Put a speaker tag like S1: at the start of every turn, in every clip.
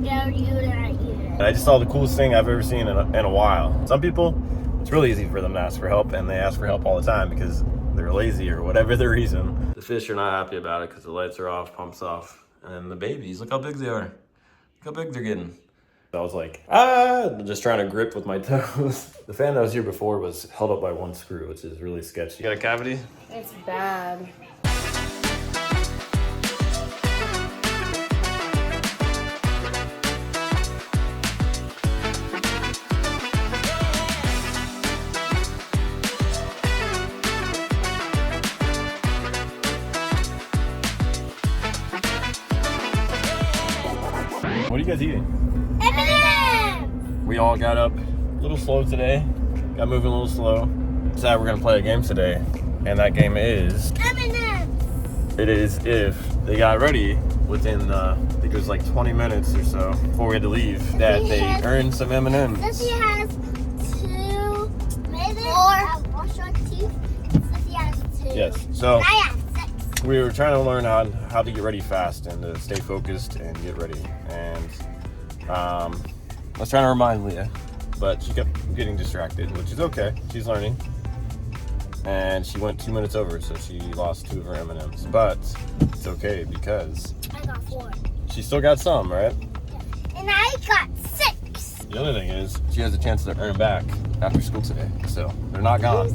S1: scared you that you.
S2: I just saw the coolest thing I've ever seen in a while. Some people, it's really easy for them to ask for help, and they ask for help all the time because they're lazy or whatever the reason. The fish are not happy about it because the lights are off, pumps off, and then the babies, look how big they are. Look how big they're getting. I was like, just trying to grip with my toes. The fan that was here before was held up by one screw, which is really sketchy. You got a cavity?
S3: It's bad.
S2: What are you guys eating?
S1: M&M's!
S2: We all got up a little slow today. Got moving a little slow. Decided we're gonna play a game today, and that game is
S1: M&M's!
S2: it is if they got ready within I think it was like 20 minutes or so before we had to leave that they earned some M&M's.
S1: Says he has 2 minutes or brush your teeth. Says he has 2.
S2: Yes. So
S1: I have 6.
S2: we were trying to learn how to get ready fast and to stay focused and get ready. And I was trying to remind Leah, but she kept getting distracted, which is okay. She's learning. And she went 2 minutes over, so she lost 2 of her M&Ms. But it's okay because
S1: I got 4.
S2: she still got some, right?
S1: And I got 6.
S2: The other thing is she has a chance to earn back after school today. So they're not gone.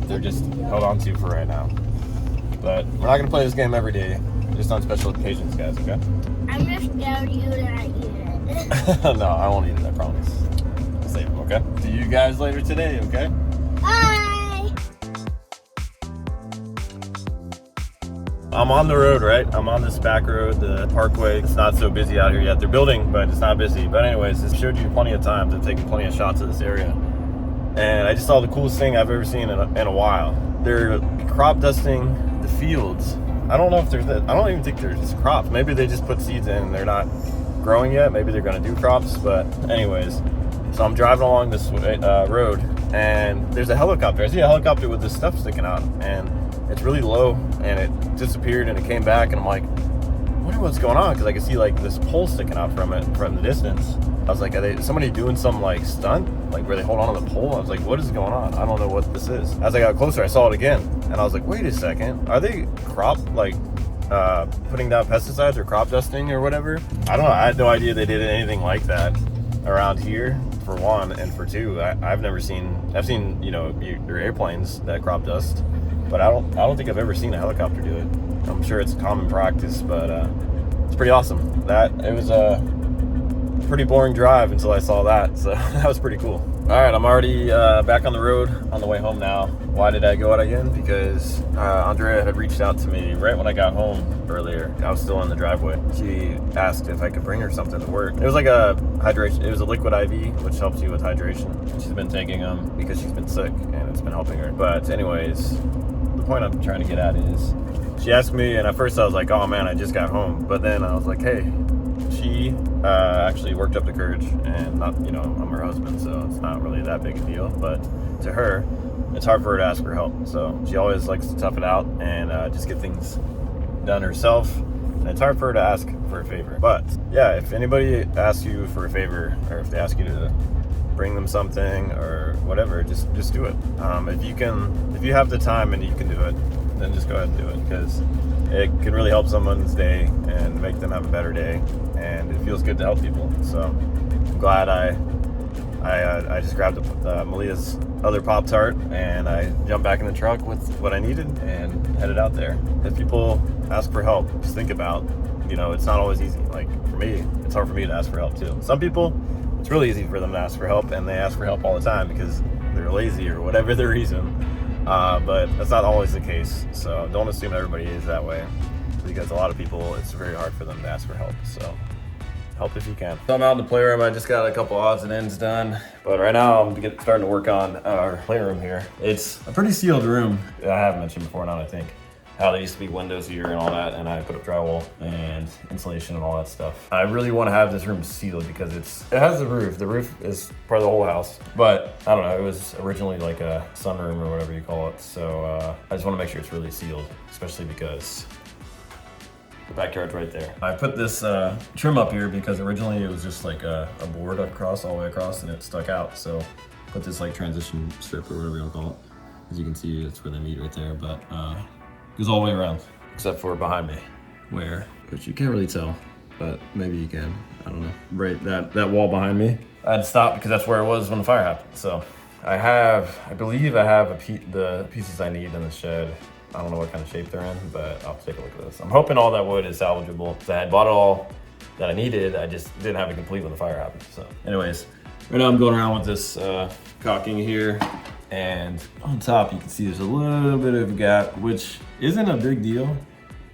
S2: They're just held on to for right now. But we're not going to play this game every day, just on special occasions, guys, okay?
S1: I'm just scared you that eat it.
S2: No, I won't eat it, I promise. I'll save them, okay? See you guys later today, okay?
S1: Bye!
S2: I'm on the road, right? I'm on this back road, the parkway. It's not so busy out here yet. They're building, but it's not busy. But anyways, this showed you plenty of times. I've taken plenty of shots of this area. And I just saw the coolest thing I've ever seen in a while. They're crop dusting the fields. I don't know if there's I don't even think there's crops. Maybe they just put seeds in and they're not growing yet. Maybe they're gonna do crops, but anyways. So I'm driving along this road and there's a helicopter. I see a helicopter with this stuff sticking out and it's really low and it disappeared and it came back and I'm like, I wonder what's going on, because I can see like this pole sticking out from it from the distance. I was like, are somebody doing some like stunt, like where they hold on to the pole? I was like, what is going on? I don't know what this is. As I got closer, I saw it again and I was like, wait a second, are they putting down pesticides or crop dusting or whatever? I don't know. I had no idea they did anything like that around here, for one, and for two, I've seen, you know, your airplanes that crop dust, but I don't think I've ever seen a helicopter do it. I'm sure it's common practice, but it's pretty awesome. It was a pretty boring drive until I saw that, so that was pretty cool. All right, I'm already back on the road on the way home now. Why did I go out again? Because Andrea had reached out to me right when I got home earlier. I was still in the driveway. She asked if I could bring her something to work. It was like a hydration. It was a liquid IV, which helps you with hydration. She's been taking them because she's been sick, and it's been helping her. But anyways, the point I'm trying to get at is, she asked me, and at first I was like, oh man, I just got home. But then I was like, hey, she actually worked up the courage, and not, you know, I'm her husband, so it's not really that big a deal. But to her, it's hard for her to ask for help. So she always likes to tough it out and just get things done herself. And it's hard for her to ask for a favor. But yeah, if anybody asks you for a favor, or if they ask you to bring them something or whatever, just do it. If you have the time and you can do it, then just go ahead and do it, because it can really help someone's day and make them have a better day, and it feels good to help people. So I'm glad I just grabbed Malia's other Pop-Tart and I jumped back in the truck with what I needed and headed out there. If people ask for help, just think about, you know, it's not always easy. Like for me, it's hard for me to ask for help too. Some people, it's really easy for them to ask for help, and they ask for help all the time because they're lazy or whatever the reason. But that's not always the case. So don't assume everybody is that way, because a lot of people, it's very hard for them to ask for help. So help if you can. So I'm out in the playroom. I just got a couple odds and ends done, but right now I'm starting to work on our playroom here. It's a pretty sealed room. I have mentioned before now, I think, how there used to be windows here and all that, and I put up drywall and insulation and all that stuff. I really want to have this room sealed because it has the roof. The roof is part of the whole house, but I don't know, it was originally like a sunroom or whatever you call it. So I just want to make sure it's really sealed, especially because backyard's right there. I put this trim up here because originally it was just like a board across, all the way across, and it stuck out. So put this like transition strip or whatever you want to call it. As you can see, that's where they meet right there, but it goes all the way around, except for behind me, which you can't really tell, but maybe you can, I don't know. Right, that wall behind me, I had to stop because that's where it was when the fire happened. So I believe I have the pieces I need in the shed. I don't know what kind of shape they're in, but I'll take a look at this. I'm hoping all that wood is salvageable. I had bought all that I needed, I just didn't have it complete when the fire happened. So anyways, right now I'm going around with this caulking here, and on top you can see there's a little bit of a gap, which isn't a big deal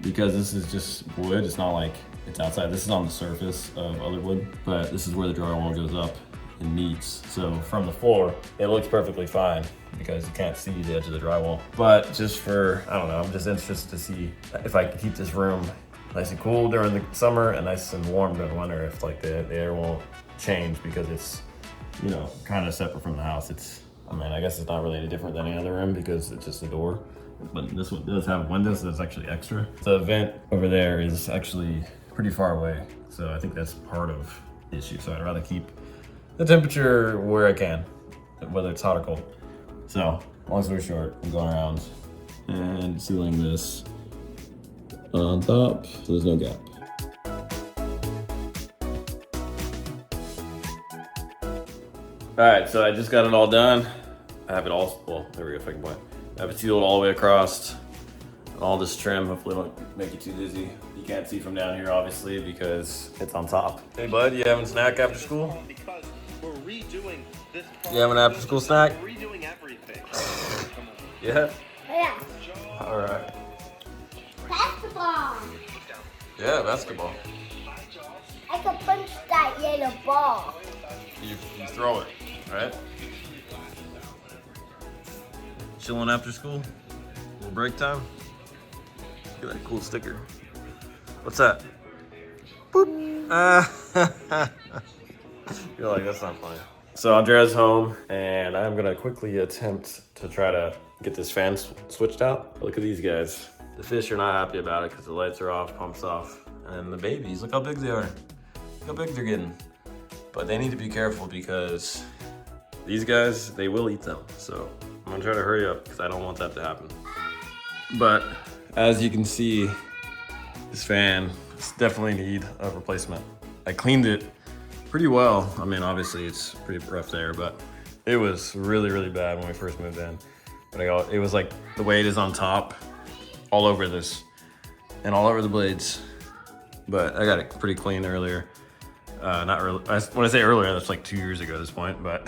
S2: because this is just wood. It's not like it's outside. This is on the surface of other wood, but this is where the drywall goes up and meets. So from the floor, it looks perfectly fine because you can't see the edge of the drywall. But just for, I don't know, I'm just interested to see if I can keep this room nice and cool during the summer and nice and warm during the winter, if like the air won't change because it's, you know, kind of separate from the house. I mean, I guess it's not really any different than any other room because it's just a door. But this one does have windows, so that's actually extra. The vent over there is actually pretty far away. So I think that's part of the issue. So I'd rather keep the temperature where I can, whether it's hot or cold. So, long story short, I'm going around and sealing this on top so there's no gap. All right, so I just got it all done. I have it all, well, there we go, second point. I have it sealed all the way across. All this trim, hopefully it won't make you too dizzy. You can't see from down here, obviously, because it's on top. Hey bud, you having a snack after school?
S3: Because we're redoing this.
S2: You having an after school snack?
S3: We're redoing everything.
S2: Yeah?
S1: Yeah.
S2: All right.
S1: Basketball.
S2: Yeah, basketball.
S1: I can punch that yellow ball.
S2: You throw it, right? Chilling after school? Little break time? Look at that cool sticker. What's that? Boop. You're like, that's not funny. So Andrea's home, and I'm gonna quickly attempt to try to get this fan switched out. Look at these guys. The fish are not happy about it because the lights are off, pumps off. And the babies, look how big they are. Look how big they're getting. But they need to be careful because these guys, they will eat them. So I'm gonna try to hurry up because I don't want that to happen. But as you can see, this fan definitely need a replacement. I cleaned it pretty well. I mean, obviously it's pretty rough there, but it was really, really bad when we first moved in. But it was like the way it is on top, all over this and all over the blades. But I got it pretty clean earlier. Not really, when I say earlier, that's like 2 years ago at this point, but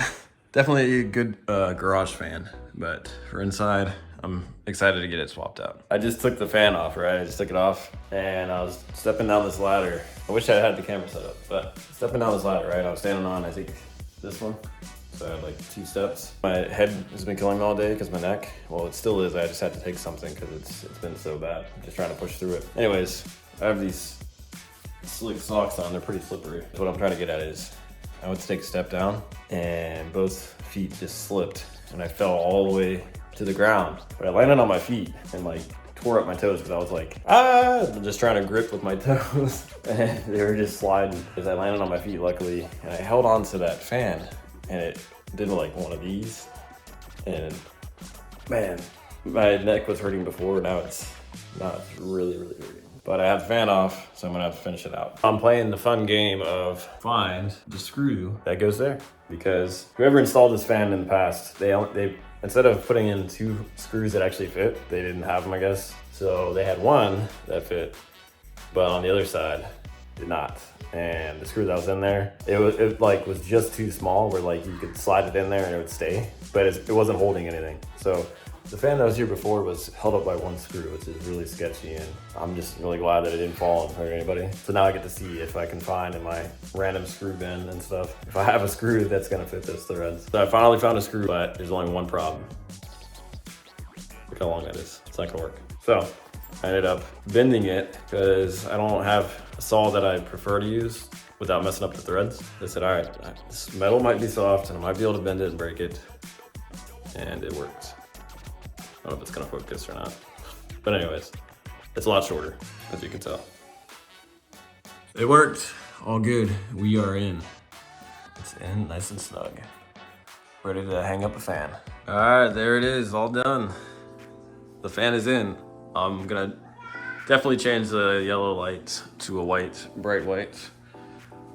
S2: definitely a good garage fan. But for inside, I'm excited to get it swapped out. I just took the fan off, right? I just took it off and I was stepping down this ladder. I wish I had the camera set up, but stepping down this ladder, right? I was standing on, I think, this one. So I had like 2 steps. My head has been killing me all day because my neck, well, it still is. I just had to take something because it's been so bad. I'm just trying to push through it. Anyways, I have these slick socks on. They're pretty slippery. What I'm trying to get at is I went to take a step down and both feet just slipped and I fell all the way to the ground. But I landed on my feet and like tore up my toes because I was like, I'm just trying to grip with my toes and they were just sliding as I landed on my feet, luckily. And I held on to that fan and it did like one of these. And man, my neck was hurting before. Now it's not really, really hurting. But I have the fan off, so I'm gonna have to finish it out. I'm playing the fun game of find the screw that goes there. Because whoever installed this fan in the past, they instead of putting in 2 screws that actually fit, they didn't have them, I guess. So they had one that fit, but on the other side, did not. And the screw that was in there, it was just too small where like you could slide it in there and it would stay, but it wasn't holding anything. So the fan that was here before was held up by 1 screw, which is really sketchy, and I'm just really glad that it didn't fall and hurt anybody. So now I get to see if I can find in my random screw bin and stuff, if I have a screw that's gonna fit those threads. So I finally found a screw, but there's only one problem. Look how long that is. It's not gonna work. So I ended up bending it because I don't have a saw that I prefer to use without messing up the threads. I said, all right, this metal might be soft and I might be able to bend it and break it. And it worked. I don't know if it's gonna focus or not. But anyways, it's a lot shorter, as you can tell. It worked. All good. We are in. It's in, nice and snug. Ready to hang up a fan. All right, there it is, all done. The fan is in. I'm gonna definitely change the yellow light to a white, bright white.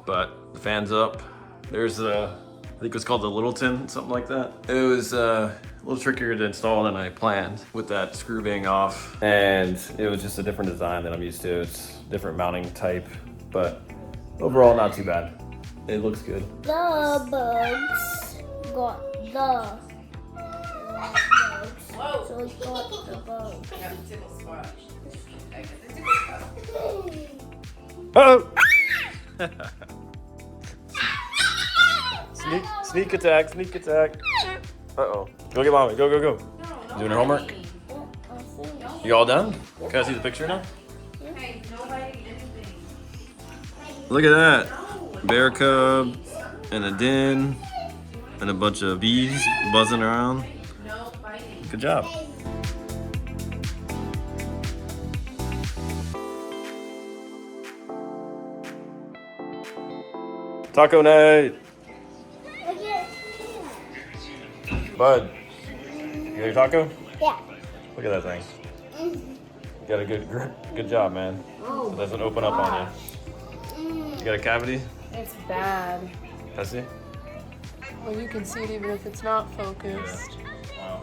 S2: But the fan's up. There's I think it's called the Littleton, something like that. It was a little trickier to install than I planned with that screw being off. And it was just a different design than I'm used to. It's different mounting type, but overall not too bad. It looks good.
S1: The bugs got the bugs.
S4: Whoa.
S1: So it got the bugs.
S4: I got the tickle spot. I got the tickle spot.
S2: Oh! Sneak attack, sneak attack. Uh-oh. Go get mommy, go, go, go.
S4: No,
S2: Doing her homework? You all done? Can I see the picture now?
S4: Hey, nobody, anything.
S2: Look at that. Bear cub and a den and a bunch of bees buzzing around.
S4: No fighting.
S2: Good job. Taco night. Bud, you got your taco?
S1: Yeah.
S2: Look at that thing. You got a good job, man. It doesn't open up on you. You got a cavity?
S5: It's bad.
S2: I see.
S5: Well, you can see it even if it's not focused.
S2: Wow.